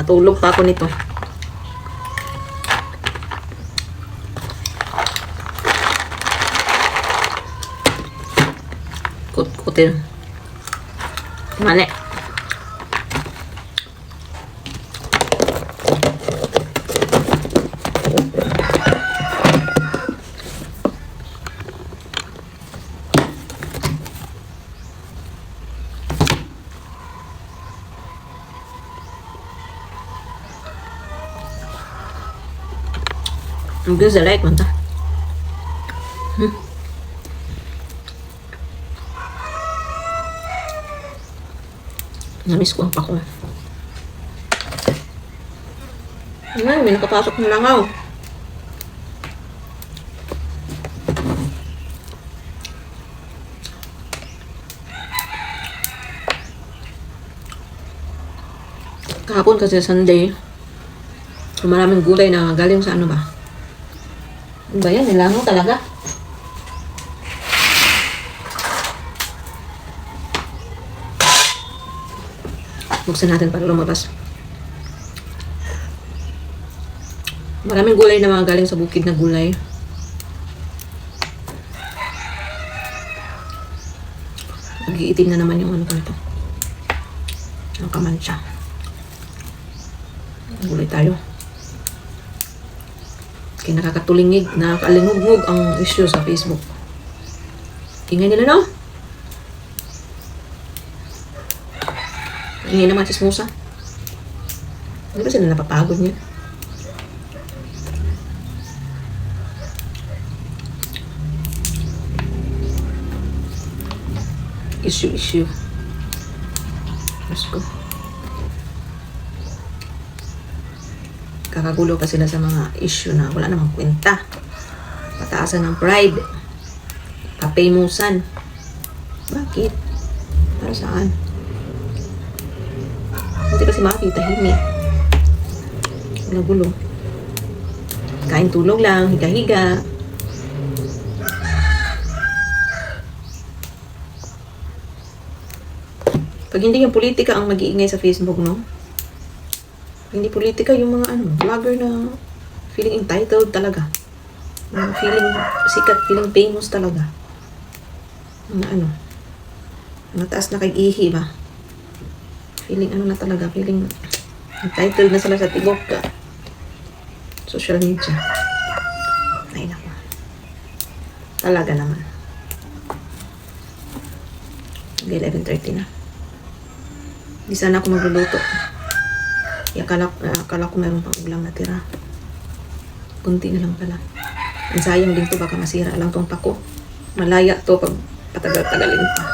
Matulog pa ako nito. Kut-kutin. Mali. Ang good sa like man ta. Namiss ko ang pako. Ay, may nakapasok na langaw. Kahapon kasi Sunday, maraming gulay na galing sa ano ba? Ano ba yan? Nilangaw talaga. Buksan natin para lumabas. Maraming gulay na mga galing sa bukid na gulay. Nag-iitim na naman yung ano ko ito. Ang kamansya. Gulay tayo. Kaya nakakatulingig, nakakalingog-ngog ang issue sa Facebook. Tingnan nila, no? Hindi naman chismosa. Hindi ba sila napapagod niya? Issue. Let's go. Kakagulo pa sila sa mga issue na wala namang kwenta. Pataasan ng pride. Papaymusan. Bakit? Para saan? Buti kasi makakita, himi. Nagulo. Kain tulog lang, higa-higa. Pag hindi yung politika ang mag-iingay sa Facebook, no? Hindi politika, yung mga vlogger na feeling entitled talaga. Feeling sikat, feeling famous talaga. Mga mataas na kay-ihi ba? Feeling na talaga, feeling entitled na sila sa tigok ka. Social media. Ay nako. Talaga naman. 11:30 na. Di sana ako magluluto. Akala ko mayroon pang ulam na tira. Kunti na lang pala. Ang sayang din to, baka masira lang tong pako. Malaya to pag patagal-tagalin pa.